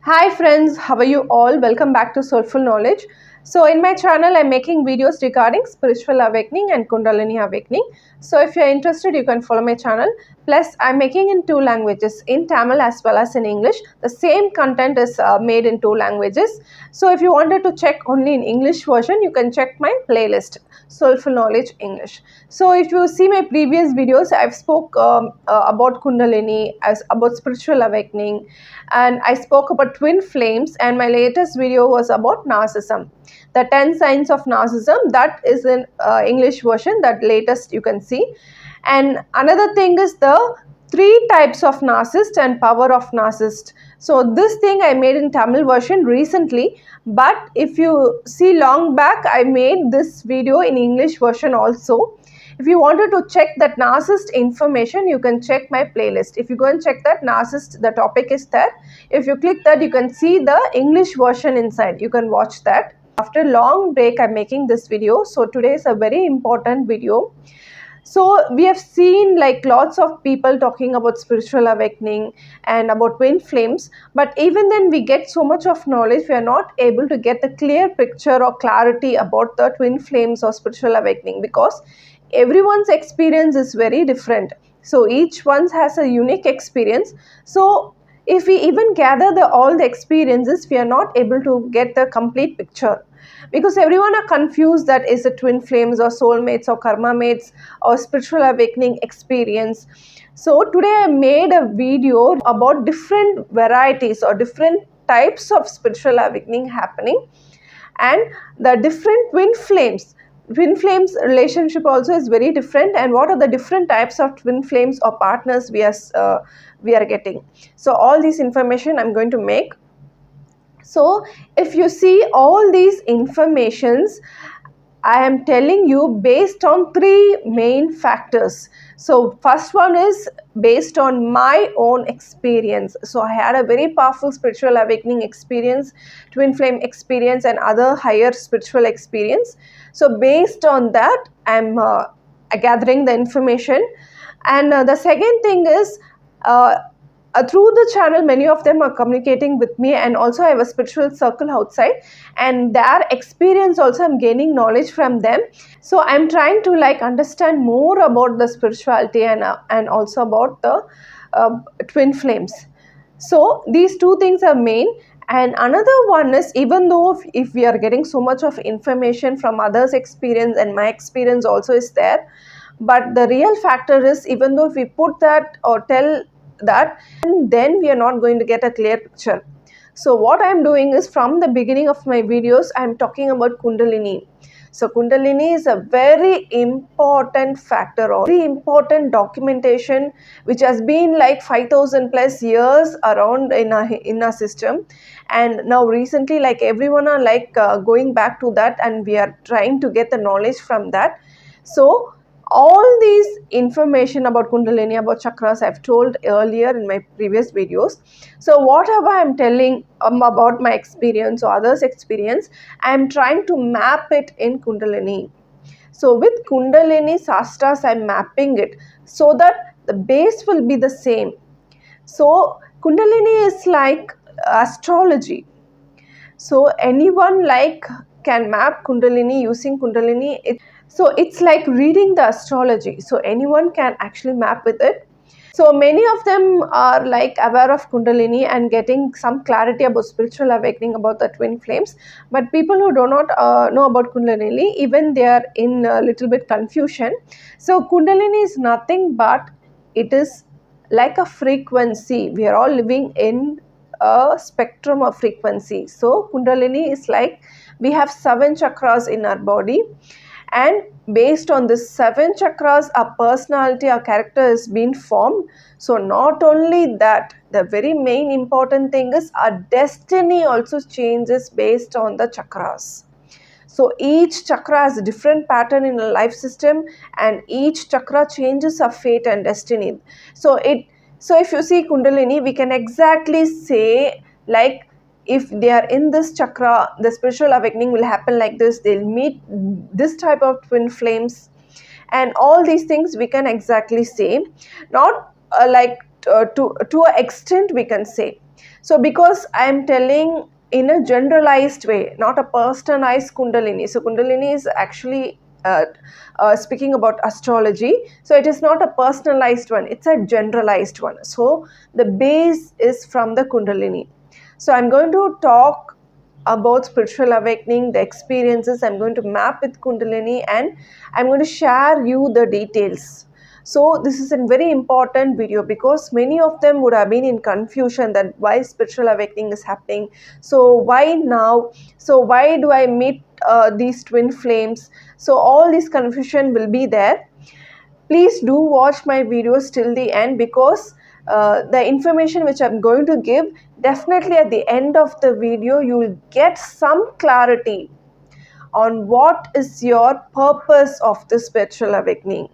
Hi friends, how are you all? Welcome back to Soulful Knowledge. So in my channel, I'm making videos regarding spiritual awakening and Kundalini awakening. So if you're interested, you can follow my channel. Plus, I'm making in two languages, in Tamil as well as in English. The same content is made in two languages. So if you wanted to check only in English version, you can check my playlist, Soulful Knowledge English. So if you see my previous videos, I've spoke about Kundalini, as about spiritual awakening, and I spoke about twin flames, and my latest video was about narcissism, the 10 signs of narcissism. That is in English version, that latest you can see. And another thing is the three types of narcissist and power of narcissist. So this thing I made in Tamil version recently, but if you see long back, I made this video in English version also. If you wanted to check that narcissist information, you can check my playlist. If you go and check that narcissist, the topic is there. If you click that, you can see the English version inside. You can watch that. After a long break, I'm making this video. So today is a very important video. So we have seen like lots of people talking about spiritual awakening and about twin flames, but even then we get so much of knowledge, we are not able to get the clear picture or clarity about the twin flames or spiritual awakening, because everyone's experience is very different. So each one has a unique experience. So if we even gather all the experiences, we are not able to get the complete picture, because everyone are confused that is it twin flames or soulmates or karma mates or spiritual awakening experience. So today I made a video about different varieties or different types of spiritual awakening happening, and the different twin flames relationship also is very different, and what are the different types of twin flames or partners we are getting. So all this information I'm going to make. So if you see all these informations, I am telling you based on three main factors. So first one is based on my own experience. So I had a very powerful spiritual awakening experience, twin flame experience, and other higher spiritual experience. So based on that, I'm gathering the information. And the second thing is, through the channel, many of them are communicating with me, and also I have a spiritual circle outside, and their experience also I'm gaining knowledge from them. So I'm trying to like understand more about the spirituality and also about the twin flames. So these two things are main. And another one is, even though if we are getting so much of information from others' experience and my experience also is there, but the real factor is, even though if we put that or tell that, then we are not going to get a clear picture. So what I'm doing is, from the beginning of my videos, I'm talking about Kundalini. So Kundalini is a very important factor or very important documentation which has been like 5,000 plus years around in our system. And now recently, like everyone are like going back to that, and we are trying to get the knowledge from that. So all these information about Kundalini, about chakras, I've told earlier in my previous videos. So whatever I'm telling about my experience or others' experience, I'm trying to map it in Kundalini. So with Kundalini Sastras, I'm mapping it so that the base will be the same. So Kundalini is like astrology. So anyone like can map Kundalini using Kundalini. So it's like reading the astrology. So anyone can actually map with it. So many of them are like aware of Kundalini and getting some clarity about spiritual awakening, about the twin flames. But people who do not know about Kundalini, even they are in a little bit confusion. So Kundalini is nothing but it is like a frequency. We are all living in a spectrum of frequency. So Kundalini is like, we have 7 chakras in our body, and based on this 7 chakras, our personality, our character is being formed. So not only that, the very main important thing is our destiny also changes based on the chakras. So each chakra has a different pattern in a life system, and each chakra changes our fate and destiny. So if you see Kundalini, we can exactly say, like, if they are in this chakra, the spiritual awakening will happen like this, they'll meet this type of twin flames, and all these things we can exactly say. Not like to an extent, we can say. So because I am telling in a generalized way, not a personalized Kundalini. So Kundalini is actually speaking about astrology. So it is not a personalized one, it's a generalized one. So the base is from the Kundalini. So I'm going to talk about spiritual awakening, the experiences. I'm going to map with Kundalini, and I'm going to share you the details. So this is a very important video because many of them would have been in confusion that why spiritual awakening is happening. So why now? So why do I meet these twin flames? So all this confusion will be there. Please do watch my videos till the end because the information which I'm going to give, definitely at the end of the video you will get some clarity on what is your purpose of the spiritual awakening.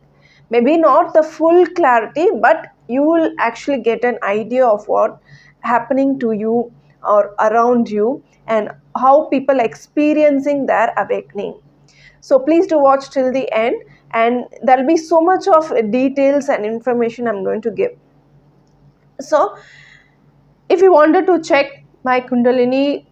Maybe not the full clarity, but you will actually get an idea of what happening to you or around you and how people are experiencing their awakening. So please do watch till the end, and there will be so much of details and information I'm going to give. So if you wanted to check my Kundalini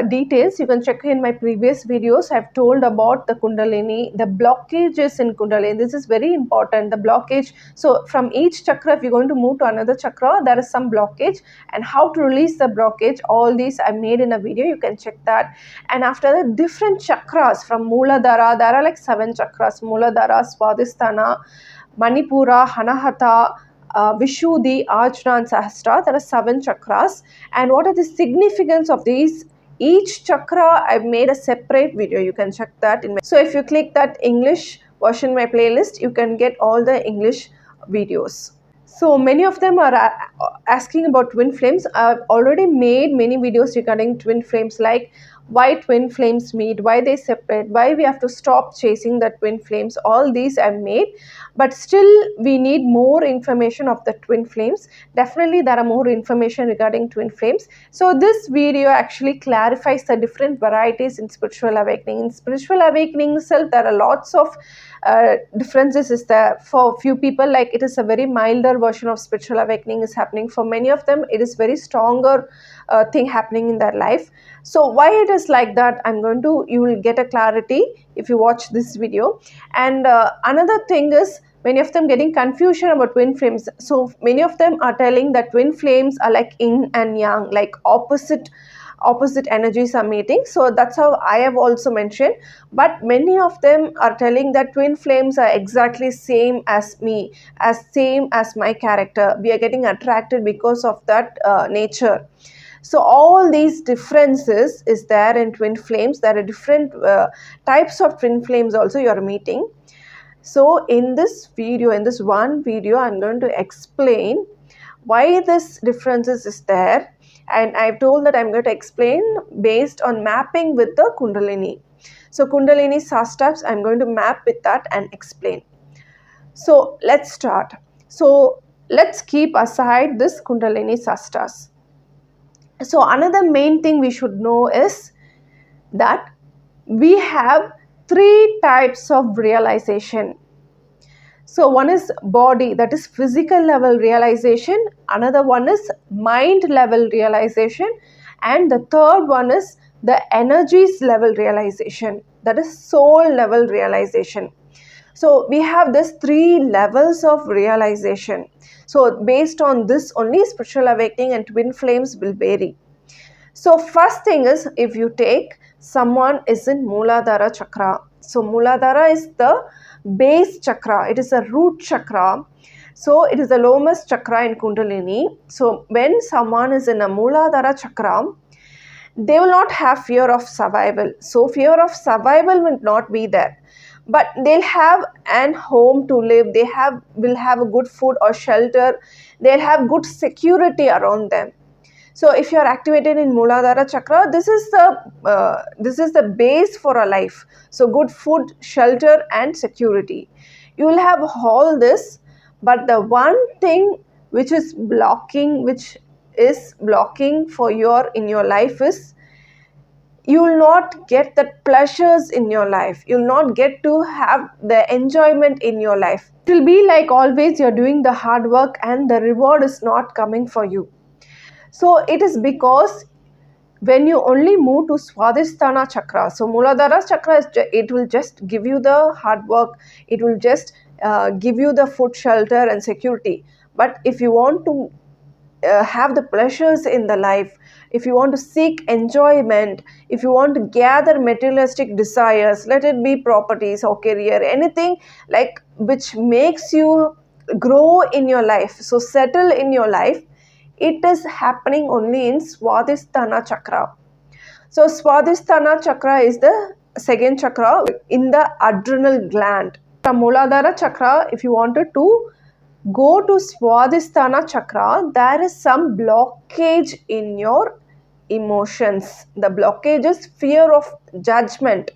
details, you can check in my previous videos. I've told about the Kundalini, the blockages in Kundalini. This is very important, the blockage. So from each chakra, if you're going to move to another chakra, there is some blockage, and how to release the blockage, all these I made in a video. You can check that. And after that, different chakras from Mooladhara, there are like 7 chakras: Mooladhara, Swadhisthana, Manipura, Hanahata, Vishuddhi, Ajna and Sahasrara. There are 7 chakras. And what are the significance of these? Each chakra I've made a separate video. You can check that in my. So if you click that English version my playlist, you can get all the English videos. So many of them are asking about twin flames. I've already made many videos regarding twin flames, like why twin flames meet, why they separate, why we have to stop chasing the twin flames. All these I've made, but still we need more information of the twin flames. Definitely there are more information regarding twin flames. So this video actually clarifies the different varieties in spiritual awakening. In spiritual awakening itself, there are lots of differences is there. For few people, like, it is a very milder version of spiritual awakening is happening. For many of them, it is very stronger thing happening in their life. So why it is like that, you will get a clarity if you watch this video. And another thing is, many of them getting confusion about twin flames. So many of them are telling that twin flames are like yin and yang, like opposite energies are meeting. So that's how I have also mentioned. But many of them are telling that twin flames are exactly same as me, as same as my character. We are getting attracted because of that nature. So all these differences is there in twin flames. There are different types of twin flames also you are meeting. So in this one video, I'm going to explain why this differences is there. And I've told that I'm going to explain based on mapping with the Kundalini. So Kundalini Sastras, I'm going to map with that and explain. So let's start. So let's keep aside this Kundalini Sastras. So another main thing we should know is that we have 3 types of realization. So one is body, that is physical level realization. Another one is mind level realization. And the third one is the energies level realization, that is soul level realization. So we have these 3 levels of realization. So based on this only, spiritual awakening and twin flames will vary. So first thing is, if you take someone is in Mooladhara chakra. So Mooladhara is the base chakra. It is a root chakra. So it is the lowest chakra in Kundalini. So when someone is in a Mooladhara chakra, they will not have fear of survival. So fear of survival will not be there. But they'll have an home to live. They will have a good food or shelter. They'll have good security around them. So if you are activated in Mooladhara chakra, this is the base for a life. So good food, shelter and security. You will have all this, but the one thing which is blocking for in your life is you will not get the pleasures in your life. You will not get to have the enjoyment in your life. It will be like always you're doing the hard work and the reward is not coming for you. So it is because when you only move to Swadhisthana chakra, so Muladhara chakra, it will just give you the hard work, it will just give you the food, shelter and security. But if you want to have the pleasures in the life, if you want to seek enjoyment, if you want to gather materialistic desires, let it be properties or career, anything like which makes you grow in your life, so settle in your life, it is happening only in Swadhisthana chakra. So Swadhisthana chakra is the second chakra in the adrenal gland. From Muladhara chakra, if you wanted to go to Swadhisthana chakra, there is some blockage in your emotions. The blockage is fear of judgment.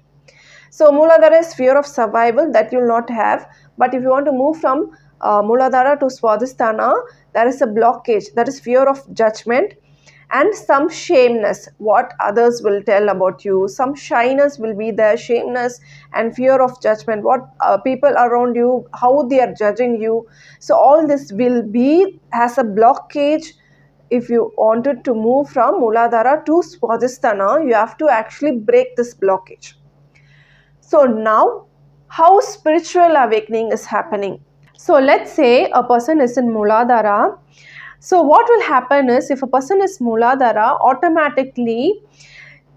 So Muladhara is fear of survival, that you will not have. But if you want to move from Muladhara to Swadhisthana, there is a blockage, that is fear of judgment and some shameness, what others will tell about you. Some shyness will be there, shameness and fear of judgment, what people around you, how they are judging you. So all this will be as a blockage. If you wanted to move from Muladhara to Swadhisthana, you have to actually break this blockage. So now, how spiritual awakening is happening? So let's say a person is in Muladhara. So what will happen is, if a person is Muladhara, automatically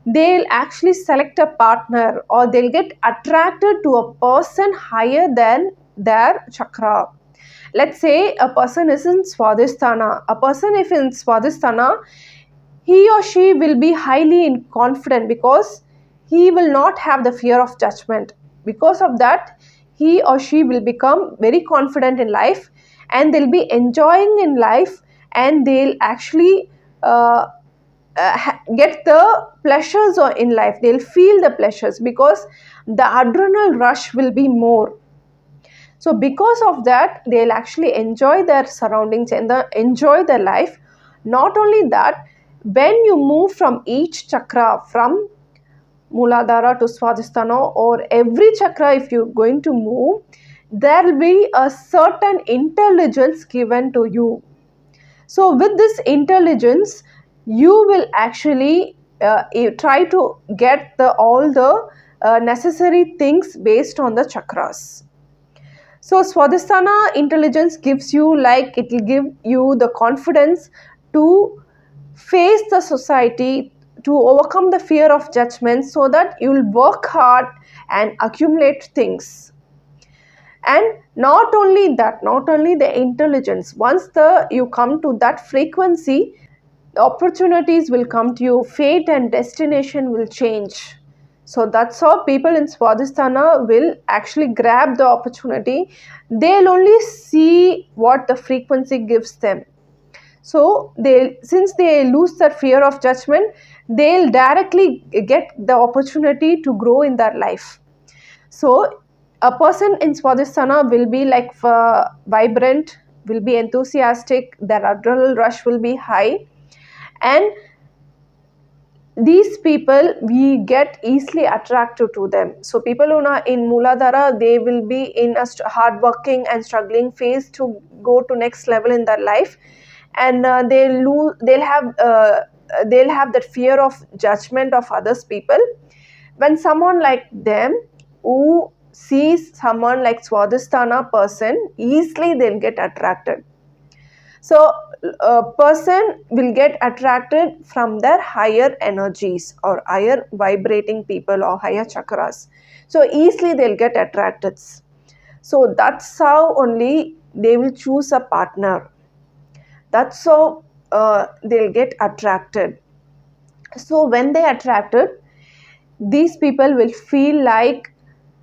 they'll actually select a partner or they'll get attracted to a person higher than their chakra. Let's say a person is in Swadhisthana. A person if in Swadhisthana, he or she will be highly confident because he will not have the fear of judgment. Because of that, he or she will become very confident in life and they'll be enjoying in life, and they'll actually get the pleasures in life. They'll feel the pleasures because the adrenal rush will be more. So because of that, they'll actually enjoy their surroundings and enjoy their life. Not only that, when you move from each chakra, from Muladhara to Swadhisthana or every chakra, if you're going to move, there will be a certain intelligence given to you. So with this intelligence, you will actually try to get all the necessary things based on the chakras. So Swadhisthana intelligence gives you, like, it will give you the confidence to face the society, to overcome the fear of judgment, so that you will work hard and accumulate things. And not only that, not only the intelligence, once you come to that frequency, opportunities will come to you, fate and destination will change. So that's how people in Swadhisthana will actually grab the opportunity. They'll only see what the frequency gives them. So since they lose that fear of judgment, they'll directly get the opportunity to grow in their life. So a person in Swadhisthana will be like vibrant, will be enthusiastic, their adrenaline rush will be high, and these people, we get easily attracted to them. So people who are in Muladhara, they will be in a hardworking and struggling phase to go to next level in their life, and they'll have that fear of judgment of others people. When someone like them who sees someone like Swadhisthana person, easily they'll get attracted. So a person will get attracted from their higher energies or higher vibrating people or higher chakras. So easily they'll get attracted. So that's how only they will choose a partner. That's how they'll get attracted. So when they attracted, these people will feel like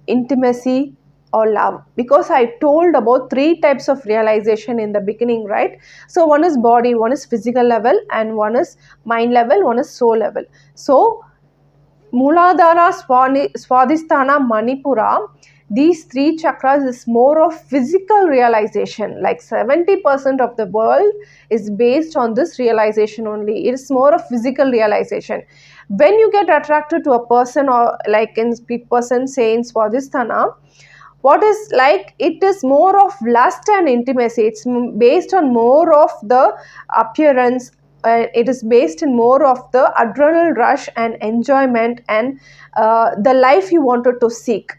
intimacy or love, because I told about 3 types of realization in the beginning, right? So one is body, one is physical level, and one is mind level, one is soul level. So Muladhara, Swadhisthana, Manipura, these three chakras is more of physical realization. Like 70% of the world is based on this realization only. It is more of physical realization. When you get attracted to a person, or like in person say in Swadhisthana, what is like, it is more of lust and intimacy. It's based on more of the appearance. It is based in more of the adrenal rush and enjoyment, and the life you wanted to seek.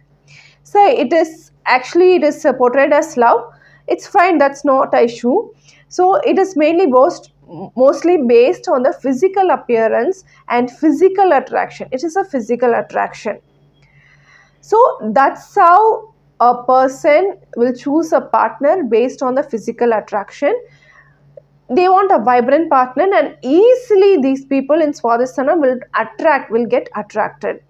So it is actually, it is portrayed as love. It's fine, that's not an issue. So it is mainly mostly based on the physical appearance and physical attraction. It is a physical attraction. So that's how a person will choose a partner based on the physical attraction. They want a vibrant partner, and easily these people in Swadhisthana will get attracted.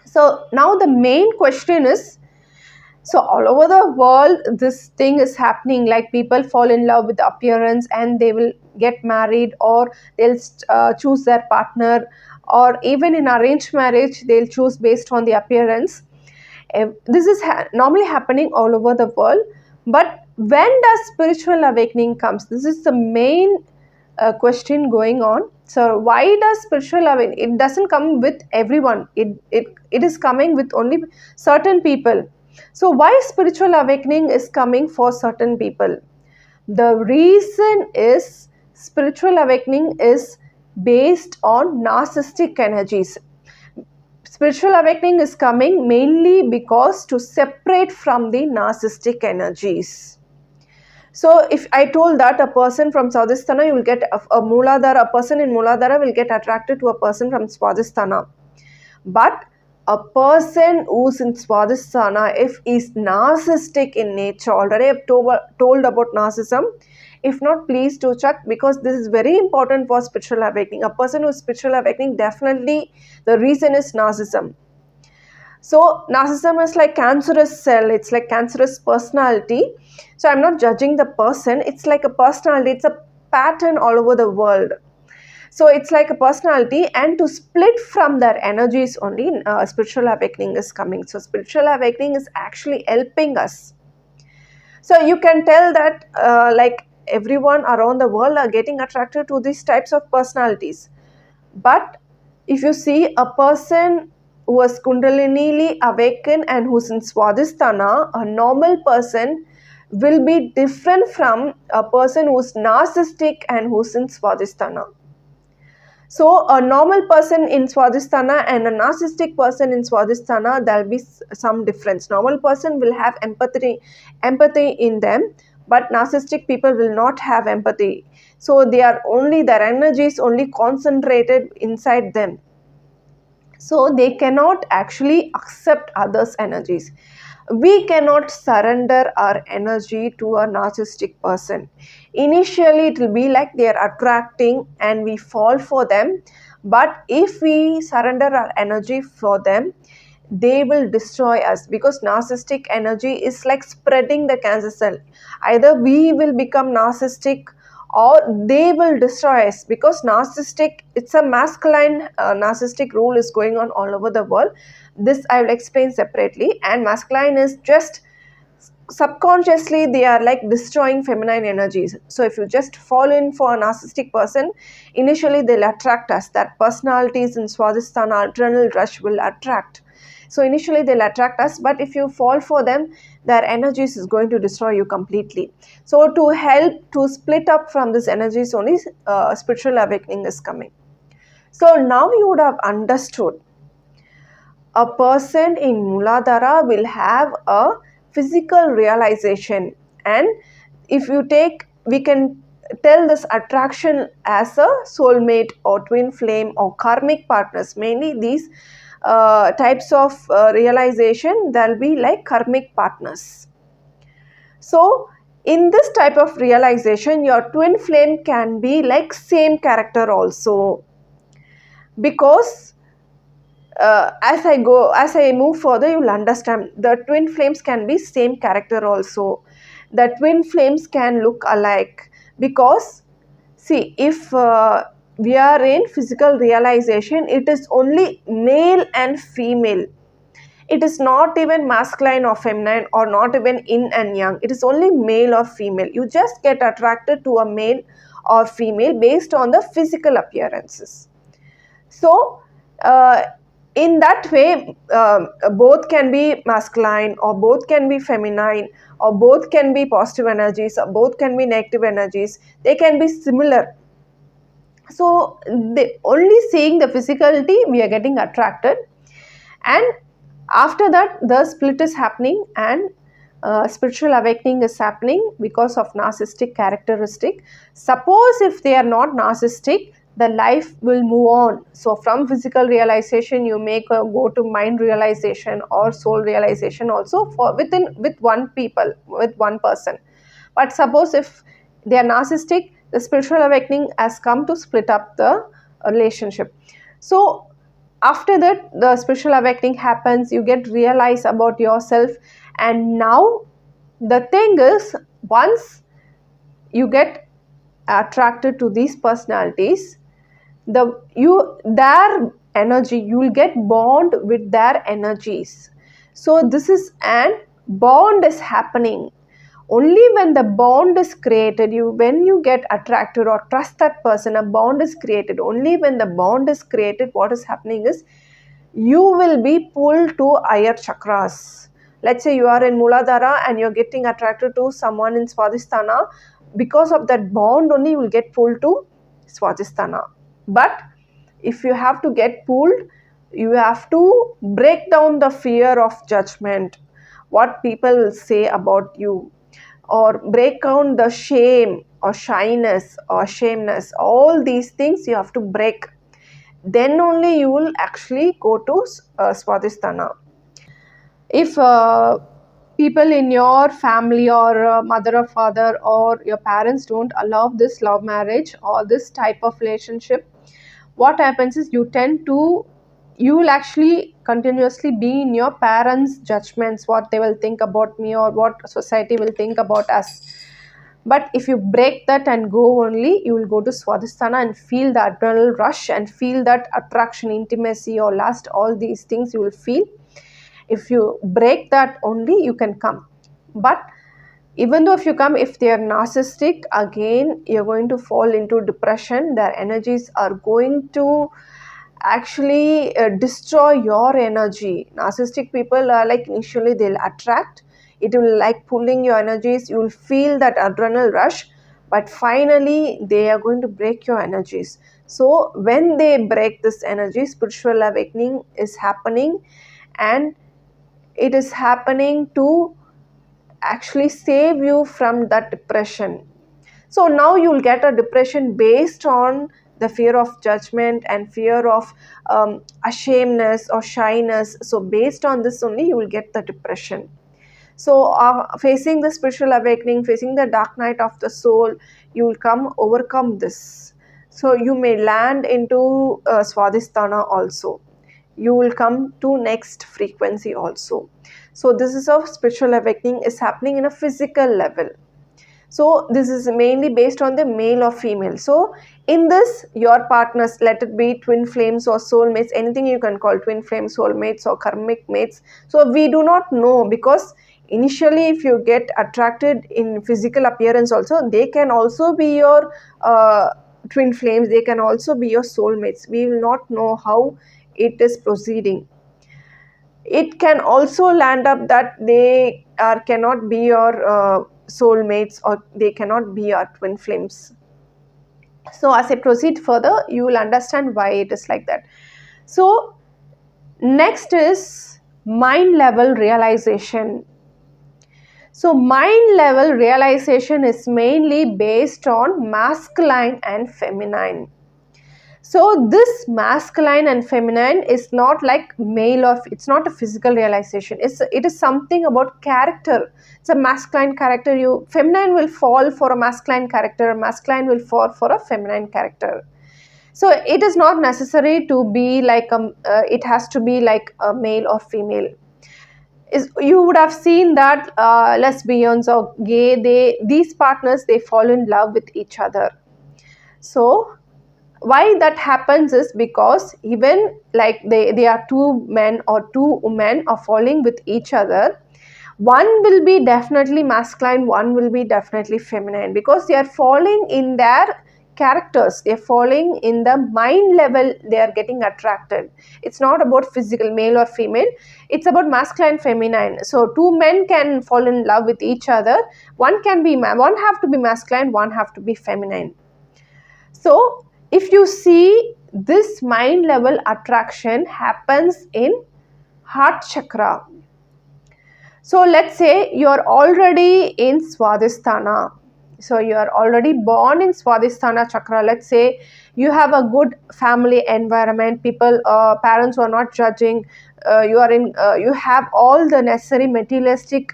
So now the main question is, so all over the world this thing is happening, like people fall in love with the appearance and they will get married, or they'll choose their partner, or even in arranged marriage they'll choose based on the appearance. This is normally happening all over the world. But when does spiritual awakening comes? This is the main question going on. So why does spiritual awakening, it doesn't come with everyone, it is coming with only certain people. So why spiritual awakening is coming for certain people? The reason is spiritual awakening is based on narcissistic energies. Spiritual awakening is coming mainly because to separate from the narcissistic energies. So if I told that a person from Swadhisthana, you will get a Mooladhara, a person in Mooladhara will get attracted to a person from Swadhisthana. But a person who's in Swadhisthana, if is narcissistic in nature, already I've told about narcissism. If not, please do check, because this is very important for spiritual awakening. A person who is spiritual awakening, definitely the reason is narcissism. So narcissism is like cancerous cell, it's like cancerous personality. So I'm not judging the person, it's like a personality, it's a pattern all over the world. So it's like a personality, and to split from their energies only, spiritual awakening is coming. So spiritual awakening is actually helping us. So you can tell that like everyone around the world are getting attracted to these types of personalities. But if you see a person who was Kundalini awakened and who's in Swadhisthana, a normal person will be different from a person who's narcissistic and who's in Swadhisthana. So a normal person in Swadhisthana and a narcissistic person in Swadhisthana, there will be some difference. Normal person will have empathy in them, but narcissistic people will not have empathy. So their energy is only concentrated inside them. So they cannot actually accept others' energies. We cannot surrender our energy to a narcissistic person. Initially it will be like they are attracting and we fall for them, but if we surrender our energy for them, they will destroy us, because narcissistic energy is like spreading the cancer cell. Either we will become narcissistic or they will destroy us, because narcissistic, it's a masculine narcissistic rule is going on all over the world. This I will explain separately. And masculine is just subconsciously they are like destroying feminine energies. So if you just fall in for a narcissistic person, initially they'll attract us. That personalities in Swadhisthana, adrenal rush will attract. So initially they'll attract us, but if you fall for them, their energies is going to destroy you completely. So to help to split up from this energies only, spiritual awakening is coming. So now you would have understood, a person in Mooladhara will have a physical realization, and if you take, we can tell this attraction as a soulmate or twin flame or karmic partners. Mainly these types of realization, there will be like karmic partners. So in this type of realization, your twin flame can be like same character also, because as I move further, you will understand the twin flames can be same character also. The twin flames can look alike, because see, if we are in physical realization, it is only male and female. It is not even masculine or feminine, or not even yin and yang. It is only male or female. You just get attracted to a male or female based on the physical appearances. So in that way, both can be masculine, or both can be feminine, or both can be positive energies, or both can be negative energies. They can be similar. So only seeing the physicality, we are getting attracted, and after that the split is happening, and spiritual awakening is happening because of narcissistic characteristic. Suppose if they are not narcissistic, the life will move on. So from physical realization, you may go to mind realization or soul realization also, for with one person. But suppose if they are narcissistic, the spiritual awakening has come to split up the relationship. So after that, the spiritual awakening happens, you get realize about yourself. And now the thing is, once you get attracted to these personalities, their energy, you will get bond with their energies. So this is an bond is happening. Only when the bond is created, when you get attracted or trust that person, a bond is created. Only when the bond is created, what is happening is, you will be pulled to higher chakras. Let's say you are in Muladhara and you're getting attracted to someone in Swadhisthana. Because of that bond only, you will get pulled to Swadhisthana. But if you have to get pulled, you have to break down the fear of judgment, what people will say about you, or break down the shame or shyness or shameness. All these things you have to break. Then only you will actually go to Swadhisthana. If people in your family, or mother or father or your parents don't allow this love marriage or this type of relationship, what happens is, you will actually continuously be in your parents' judgments, what they will think about me or what society will think about us. But if you break that and go only, you will go to Swadhisthana and feel the adrenal rush and feel that attraction, intimacy or lust, all these things you will feel. If you break that only, you can come. But even though if you come, if they are narcissistic, again you're going to fall into depression. Their energies are going to actually destroy your energy. Narcissistic people are like, initially they'll attract, it will like pulling your energies, you will feel that adrenal rush, but finally they are going to break your energies. So when they break this energy, spiritual awakening is happening, and it is happening to actually save you from that depression. So now you will get a depression based on the fear of judgment and fear of ashamedness or shyness. So based on this only, you will get the depression. So facing the spiritual awakening, facing the dark night of the soul, you will overcome this. So you may land into Swadhisthana also. You will come to next frequency also. So this is how spiritual awakening is happening in a physical level. So this is mainly based on the male or female. So in this, your partners, let it be twin flames or soulmates, anything you can call twin flames, soulmates or karmic mates. So we do not know, because initially if you get attracted in physical appearance also, they can also be your twin flames, they can also be your soulmates. We will not know how it is proceeding. It can also land up that they cannot be your soulmates, or they cannot be your twin flames. So as I proceed further, you will understand why it is like that. So next is mind level realization. So mind level realization is mainly based on masculine and feminine. So this masculine and feminine is not like male, or it's not a physical realization. It is something about character. It's a masculine character. Feminine will fall for a masculine character. Masculine will fall for a feminine character. So it is not necessary to be like it has to be like a male or female. You would have seen that lesbians or gay, these partners, they fall in love with each other. So Why that happens is because even like they are two men or two women are falling with each other, one will be definitely masculine, one will be definitely feminine, because they are falling in their characters, they're falling in the mind level, they are getting attracted. It's not about physical male or female, it's about masculine feminine. So two men can fall in love with each other, one have to be masculine, one have to be feminine. So if you see, this mind level attraction happens in heart chakra. So let's say you're already in Swadhisthana. So you are already born in Swadhisthana chakra. Let's say you have a good family environment. People, parents who are not judging. You have all the necessary materialistic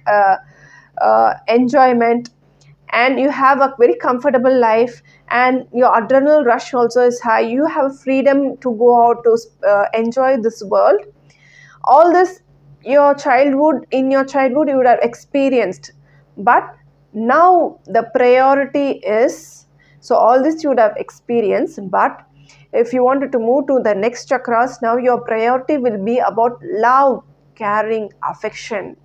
enjoyment, and you have a very comfortable life, and your adrenal rush also is high. You have freedom to go out to enjoy this world. All this in your childhood you would have experienced, but now the priority is, so all this you would have experienced, but if you wanted to move to the next chakras, now your priority will be about love, caring, affection.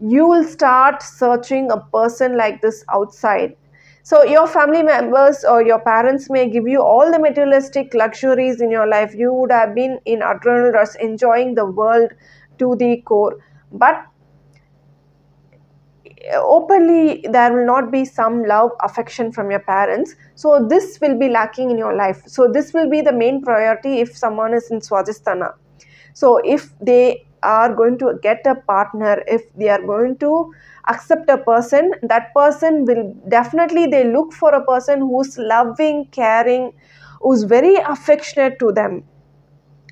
You will start searching a person like this outside. So your family members or your parents may give you all the materialistic luxuries in your life. You would have been in adrenaline rush, enjoying the world to the core, but openly there will not be some love, affection from your parents. So this will be lacking in your life. So this will be the main priority if someone is in Swadhisthana. So if they are going to get a partner, if they are going to accept a person, that person will definitely, they look for a person who's loving, caring, who's very affectionate to them.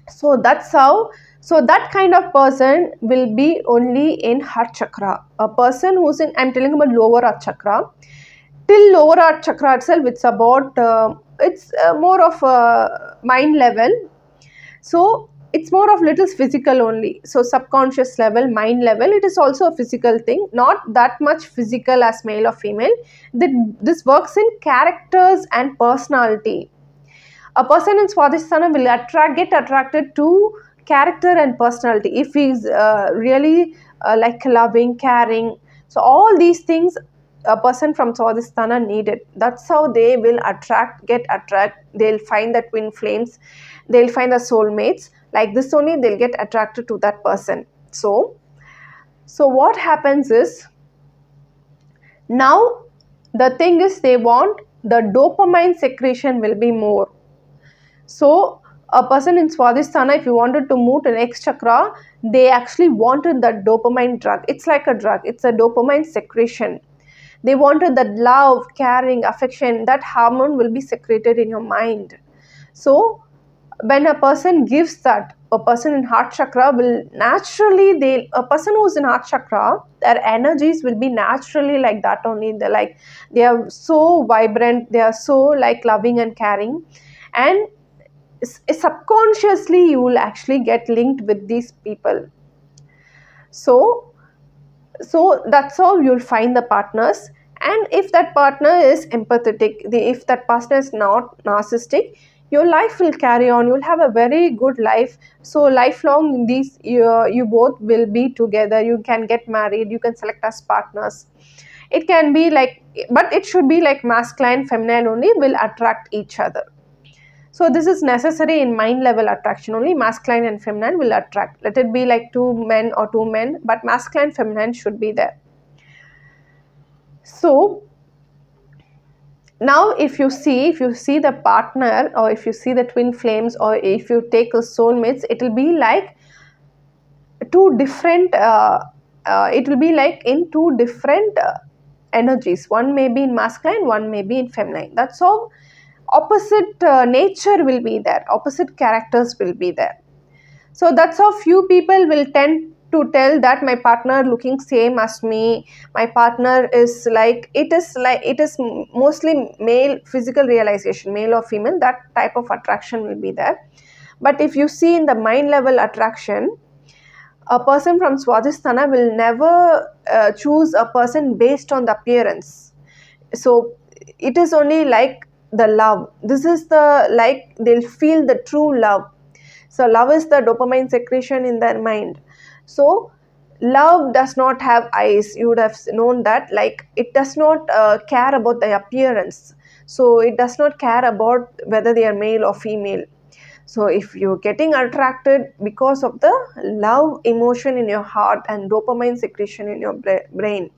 So that's how, so that kind of person will be only in heart chakra. A person who's in, I'm telling about lower heart chakra. Till lower heart chakra itself, it's about it's more of a mind level. So it's more of little physical only. So subconscious level, mind level, it is also a physical thing, not that much physical as male or female. This works in characters and personality. A person in Swadhisthana will get attracted to character and personality. If he's really like loving, caring, so all these things a person from Swadhisthana needed. That's how they will get attract. They'll find the twin flames. They'll find the soulmates. Like this only, they'll get attracted to that person. So what happens is, now the thing is, they want the dopamine secretion will be more. So a person in Swadhisthana, if you wanted to move to next chakra, they actually wanted that dopamine drug. It's like a drug. It's a dopamine secretion. They wanted that love, caring, affection, that hormone will be secreted in your mind. So when a person gives that, a person in heart chakra will naturally, a person who's in heart chakra, their energies will be naturally like that only. They are so vibrant, they are so like loving and caring, and subconsciously you will actually get linked with these people. So that's how you'll find the partners. And if that partner is empathetic, if that partner is not narcissistic, your life will carry on. You'll have a very good life. So lifelong, you both will be together. You can get married, you can select as partners. It can be like, but it should be like masculine, feminine only will attract each other. So this is necessary in mind level attraction. Only masculine and feminine will attract. Let it be like two men or two men, but masculine, feminine should be there. So now if you see the partner, or if you see the twin flames, or if you take a soulmates, it will be like two different. It will be like in two different energies. One may be in masculine, one may be in feminine. That's how opposite nature will be there, opposite characters will be there. So that's how few people will tend to tell that my partner looking same as me, my partner is like, it is mostly male physical realization, male or female, that type of attraction will be there. But if you see in the mind level attraction, a person from Swadhisthana will never choose a person based on the appearance. So it is only like the love. This is the, like, they'll feel the true love. So love is the dopamine secretion in their mind. So love does not have eyes. You would have known that, like, it does not care about the appearance. So it does not care about whether they are male or female. So if you're getting attracted because of the love emotion in your heart and dopamine secretion in your brain,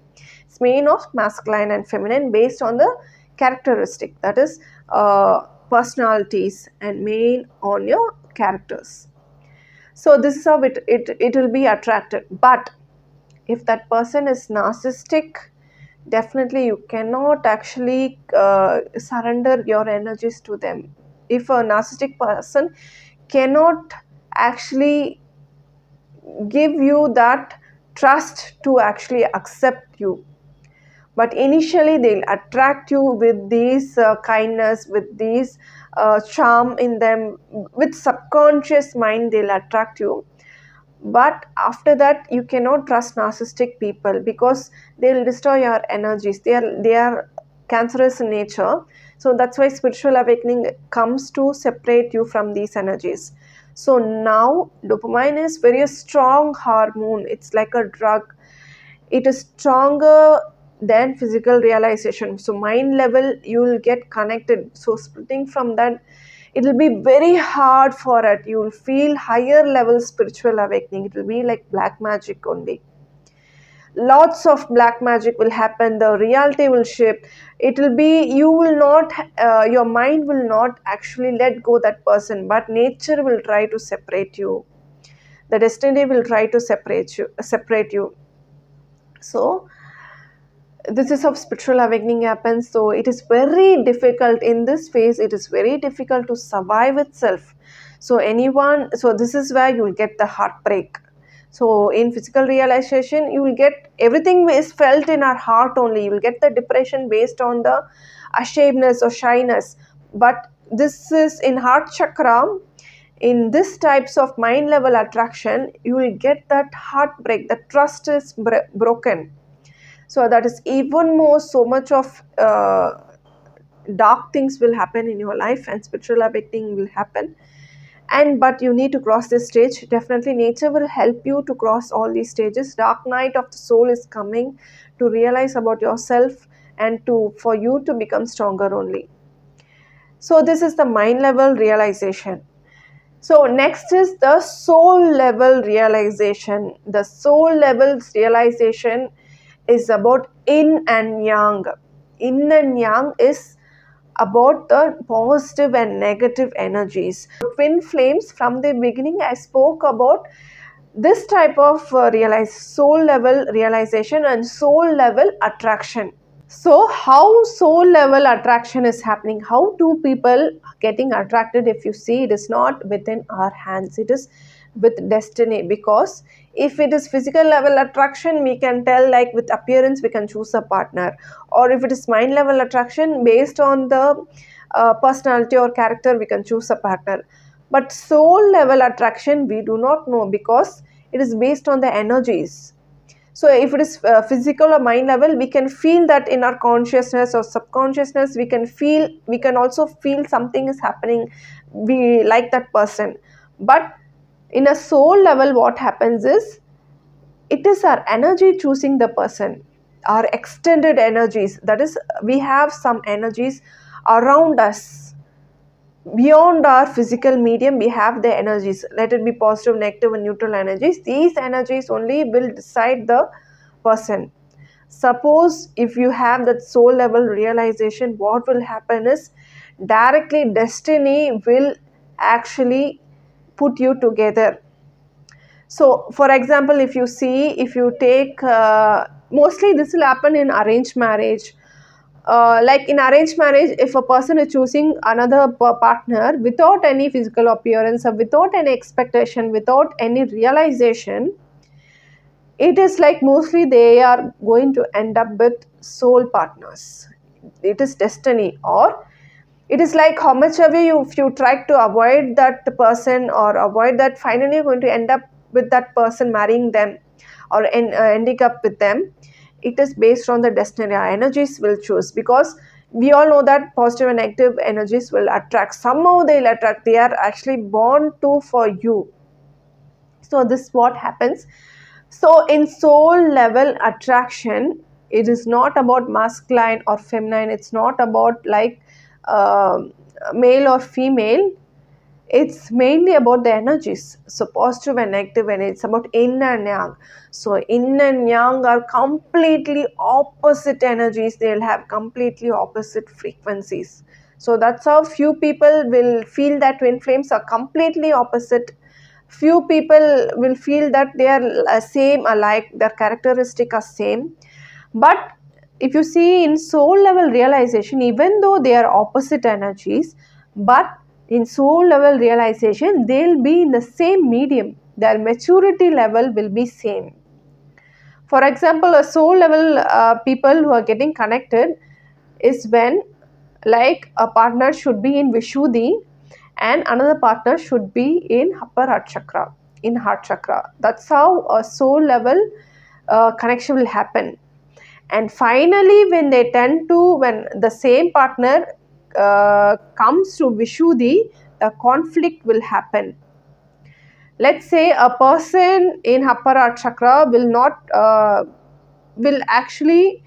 it's main of masculine and feminine based on the characteristic, that is personalities, and main on your characters. So this is how it will be attracted. But if that person is narcissistic, definitely you cannot actually surrender your energies to them. If a narcissistic person cannot actually give you that trust to actually accept you, but initially they'll attract you with these kindness, with these charm in them, with subconscious mind they'll attract you. But after that you cannot trust narcissistic people because they'll destroy your energies. They are cancerous in nature. So that's why spiritual awakening comes to separate you from these energies. So now dopamine is very strong hormone. It's like a drug. It is stronger than physical realization. So mind level you will get connected. So splitting from that, it will be very hard for it. You will feel higher level spiritual awakening. It will be like black magic only. Lots of black magic will happen. The reality will shift. It will be, you will not your mind will not actually let go that person, but nature will try to separate you. The destiny will try to separate you. So this is how spiritual awakening happens. So it is very difficult in this phase. It is very difficult to survive itself. So this is where you will get the heartbreak. So in physical realization you will get, everything is felt in our heart only. You will get the depression based on the ashamedness or shyness. But this is in heart chakra. In this types of mind level attraction, you will get that heartbreak. The trust is broken. So that is even more, so much of dark things will happen in your life, and spiritual awakening will happen. And but you need to cross this stage. Definitely nature will help you to cross all these stages. Dark night of the soul is coming to realize about yourself, and to for you to become stronger only. So this is the mind level realization. So next is the soul level realization. The soul level realization is about yin and yang. Yin and yang is about the positive and negative energies. Twin flames, from the beginning I spoke about this type of soul level realization and soul level attraction. So how soul level attraction is happening? How two people getting attracted? If you see, it is not within our hands. It is with destiny. Because if it is physical level attraction, we can tell, like with appearance we can choose a partner. Or if it is mind level attraction, based on the personality or character, we can choose a partner. But soul level attraction we do not know, because it is based on the energies. So if it is physical or mind level, we can feel that in our consciousness or subconsciousness. We can also feel something is happening, we like that person. But in a soul level, what happens is, it is our energy choosing the person, our extended energies. That is, we have some energies around us. Beyond our physical medium, we have the energies. Let it be positive, negative, and neutral energies. These energies only will decide the person. Suppose if you have that soul level realization, what will happen is, directly destiny will actually put you together. So for example, if you take mostly this will happen in arranged marriage. Like in arranged marriage, if a person is choosing another partner without any physical appearance, or without any expectation, without any realization, it is like mostly they are going to end up with soul partners. It is destiny. Or it is like, how much ever if you try to avoid that person or avoid that, finally you're going to end up with that person, marrying them, or ending up with them. It is based on the destiny. Our energies will choose, because We all know that positive and negative energies will attract. Somehow they'll attract. They are actually born to for you. So this is what happens. So in soul level attraction, it is not about masculine or feminine. It's not about like male or female. It's mainly about the energies. So positive and negative, and it's about yin and yang. So yin and yang are completely opposite energies. They'll have completely opposite frequencies. So that's how few people will feel that twin flames are completely opposite. Few people will feel that they are same, alike, their characteristic are same. But if you see in soul level realization, even though they are opposite energies, but in soul level realization, they'll be in the same medium. Their maturity level will be same. For example, a soul level people who are getting connected is when like a partner should be in Vishuddhi and another partner should be in upper heart chakra, in heart chakra. That's how a soul level connection will happen. And finally, when they tend to, when the same partner comes to Vishuddhi, the conflict will happen. Let's say a person in upper heart chakra will not, will actually,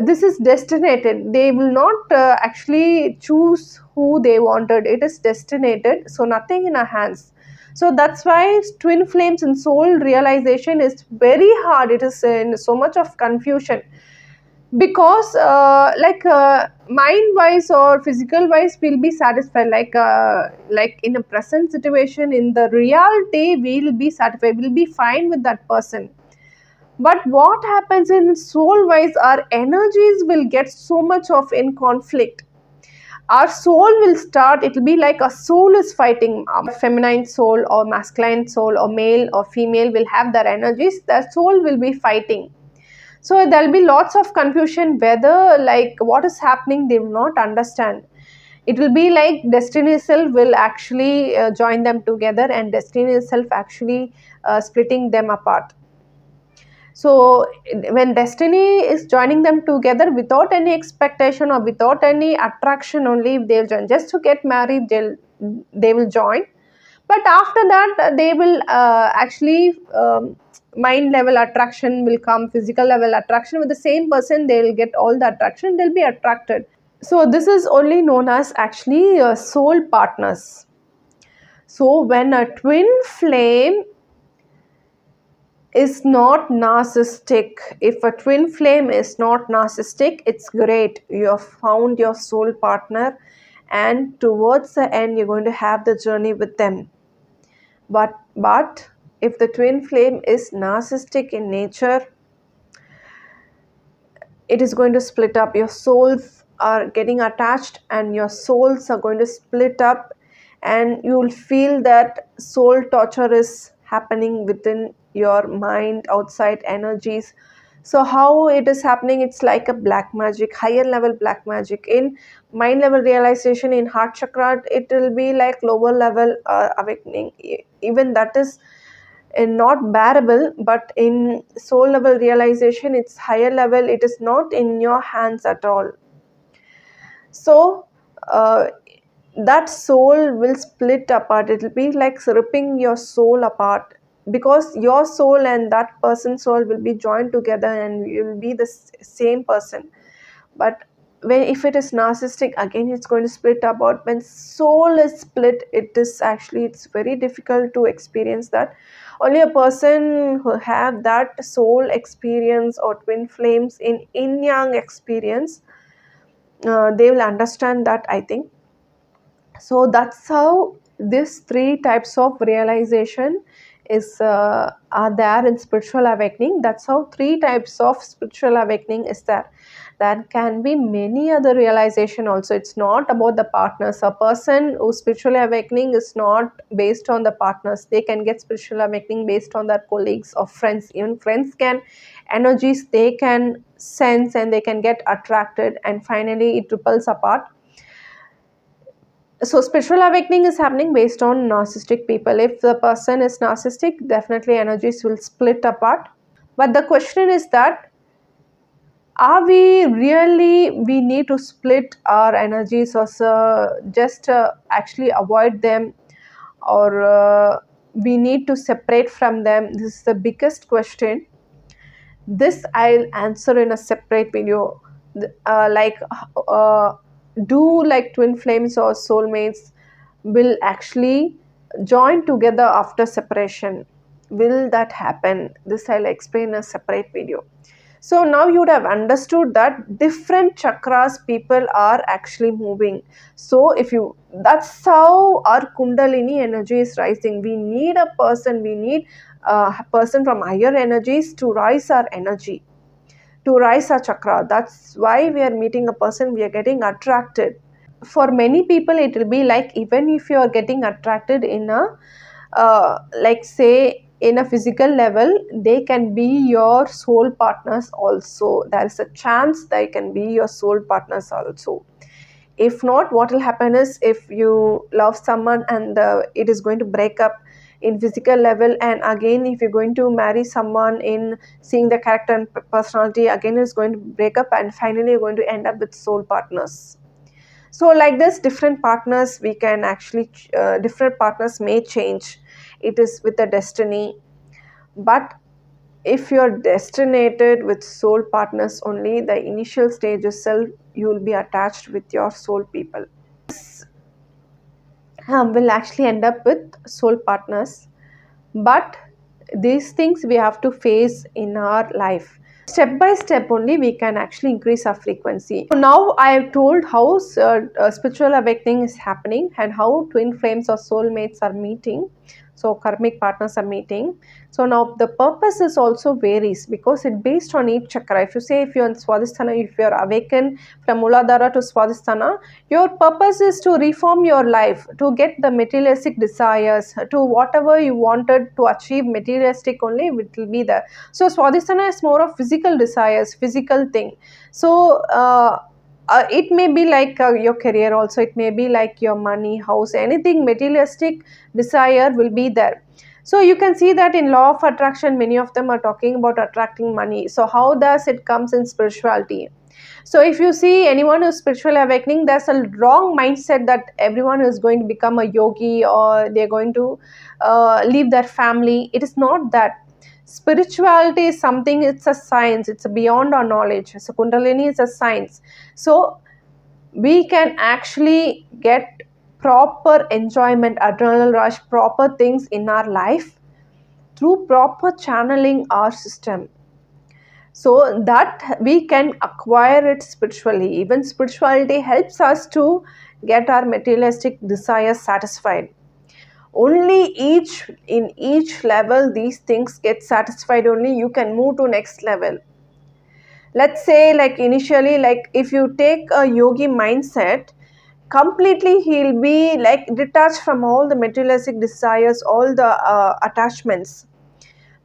this is destinated. They will not actually choose who they wanted. It is destinated. So nothing in our hands. So that's why twin flames and soul realization is very hard. It is in so much of confusion because mind wise or physical wise we'll be satisfied, like in a present situation, in the reality we'll be satisfied, we'll be fine with that person. But what happens in soul wise, our energies will get so much of in conflict. Our soul will start, it will be like a soul is fighting. Feminine soul or masculine soul or male or female will have their energies, their soul will be fighting. So there'll be lots of confusion whether like what is happening, they will not understand. It will be like destiny itself will actually join them together, and destiny itself actually splitting them apart. So when destiny is joining them together without any expectation or without any attraction, only they'll join just to get married, they will join. But after that they will actually mind level attraction will come, physical level attraction with the same person, they will get all the attraction, they'll be attracted. So this is only known as actually soul partners. So when a twin flame is not narcissistic, if a twin flame is not narcissistic, it's great, you have found your soul partner and towards the end you're going to have the journey with them. But if the twin flame is narcissistic in nature, it is going to split up. Your souls are getting attached and your souls are going to split up, and you will feel that soul torture is happening within your mind, outside energies. So how it is happening, it's like a black magic, higher level black magic. In mind level realization, in heart chakra, it will be like lower level awakening. Even that is not bearable, but in soul level realization, it's higher level, it is not in your hands at all. So that soul will split apart, it will be like ripping your soul apart, because your soul and that person's soul will be joined together and you will be the same person. But when if it is narcissistic, again it's going to split apart. When soul is split, it is actually, it's very difficult to experience that. Only a person who have that soul experience or twin flames in yin yang experience, they will understand that, I think. So that's how these three types of realization is are there in spiritual awakening. That's how three types of spiritual awakening is there. There can be many other realization also. It's not about the partners. A person who's spiritually awakening is not based on the partners. They can get spiritual awakening based on their colleagues or friends. Even friends can, energies they can sense and they can get attracted, and finally it ripples apart. So spiritual awakening is happening based on narcissistic people. If the person is narcissistic, definitely energies will split apart. But the question is that Are we really, we need to split our energies, or just actually avoid them, or we need to separate from them? This is the biggest question. This I'll answer in a separate video. Like uh, do like twin flames or soulmates will actually join together after separation? Will that happen? This I'll explain in a separate video. So now you would have understood that different chakras people are actually moving. So if you, that's how our Kundalini energy is rising. We need a person, we need a person from higher energies to rise our energy, to rise our chakra. That's why we are meeting a person, we are getting attracted. For many people it will be like, even if you are getting attracted in a like say in a physical level, they can be your soul partners also. There is a chance they can be your soul partners also. If not, what will happen is, if you love someone and it is going to break up in physical level, and again if you're going to marry someone in seeing the character and personality, again it's going to break up, and finally you're going to end up with soul partners. So like this, different partners we can actually different partners may change. It is with the destiny. But if you're destinated with soul partners only, the initial stage itself you will be attached with your soul people. Will actually end up with soul partners. But these things we have to face in our life. Step by step only we can actually increase our frequency. So now I have told how spiritual awakening is happening, and how twin flames or soulmates are meeting, so karmic partners are meeting. So now the purpose is also varies, because it based on each chakra. If you say, if you're in Swadhisthana, if you're awakened from Muladhara to Swadhisthana, your purpose is to reform your life, to get the materialistic desires, to whatever you wanted to achieve materialistic only, it will be there. So Swadhisthana is more of physical desires, physical thing. So it may be like your career also, it may be like your money, house, anything materialistic desire will be there. So you can see that in law of attraction, many of them are talking about attracting money. So how does it comes in spirituality? So if you see anyone who's spiritual awakening, there's a wrong mindset that everyone is going to become a yogi, or they're going to leave their family. It is not that. Spirituality is something, it's a science, it's beyond our knowledge. So Kundalini is a science. So we can actually get proper enjoyment, adrenaline rush, proper things in our life through proper channeling our system, so that we can acquire it spiritually. Even spirituality helps us to get our materialistic desires satisfied. Only in each level these things get satisfied, only you can move to next level. Let's say, like initially, like if you take a yogi mindset, completely he'll be like detached from all the materialistic desires, all the attachments,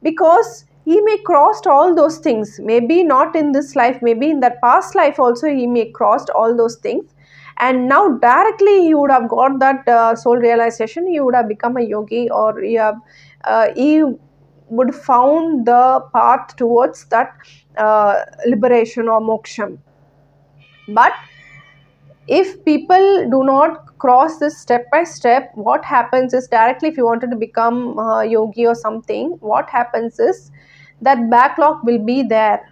because he may crossed all those things, maybe not in this life, maybe in that past life also he may crossed all those things, and now directly he would have got that soul realization, he would have become a yogi, or he would found the path towards that liberation or moksham. But if people do not cross this step by step, what happens is, directly if you wanted to become a yogi or something, what happens is that backlog will be there.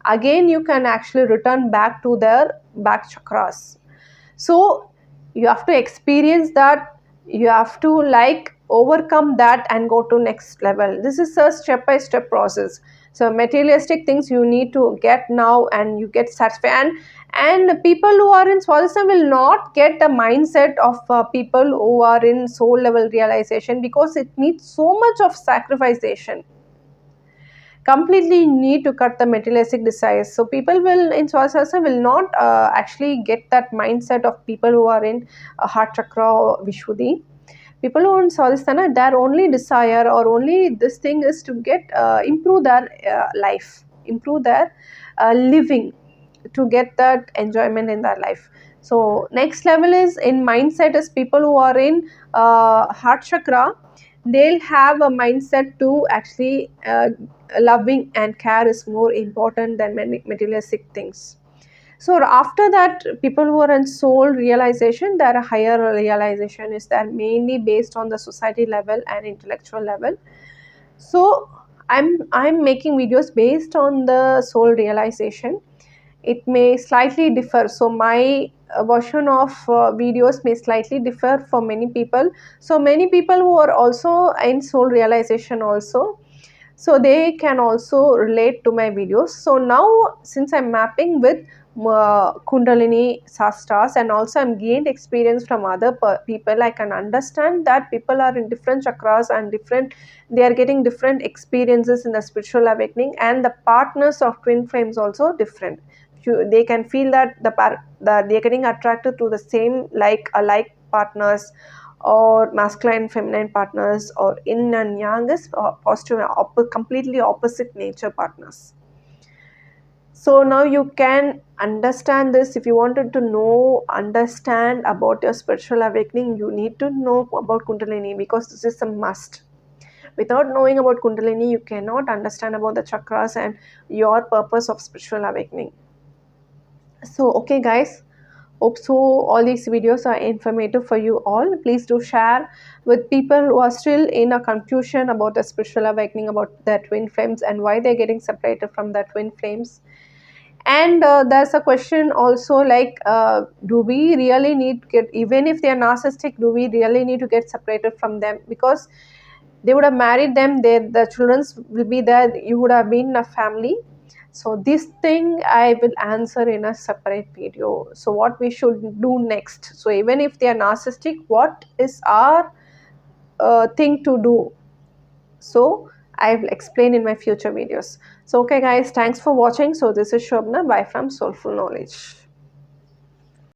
Again you can actually return back to their back chakras. So you have to experience that, you have to like overcome that and go to next level. This is a step by step process. So materialistic things you need to get now, and you get satisfied. And people who are in Swadhisthana will not get the mindset of people who are in soul level realization, because it needs so much of sacrification. Completely need to cut the materialistic desires. So people will in Swasasa will not actually get that mindset of people who are in heart chakra or Vishuddhi. People who are in Swadhisthana, their only desire or only this thing is to get improve their life, improve their living, to get that enjoyment in their life. So next level is in mindset is people who are in heart chakra. they'll have a mindset to actually loving and care is more important than many materialistic things. So after that, people who are in soul realization, their higher realization is that mainly based on the society level and intellectual level. So I'm making videos based on the soul realization. It may slightly differ, so my version of videos may slightly differ for many people. So many people who are also in soul realization also, so they can also relate to my videos. So now, since I'm mapping with Kundalini Sastras, and also I'm gained experience from other people, I can understand that people are in different chakras and different, they are getting different experiences in the spiritual awakening, and the partners of twin flames also different. They can feel that they're getting attracted to the same like alike partners, or masculine feminine partners, or yin and yang is positive and completely opposite nature partners. So now you can understand this. If you wanted to know, understand about your spiritual awakening, you need to know about Kundalini, because this is a must. Without knowing about Kundalini, you cannot understand about the chakras and your purpose of spiritual awakening. So okay guys, hope so all these videos are informative for you all. Please do share with people who are still in a confusion about the spiritual awakening, about their twin flames and why they're getting separated from their twin flames. And there's a question also like, do we really need to get, even if they are narcissistic, do we really need to get separated from them? Because they would have married them, the children will be there, you would have been a family. So this thing I will answer in a separate video. So what we should do next, so even if they are narcissistic, what is our thing to do? So I will explain in my future videos. So okay guys, thanks for watching. So this is Shobna, bye from Soulful Knowledge.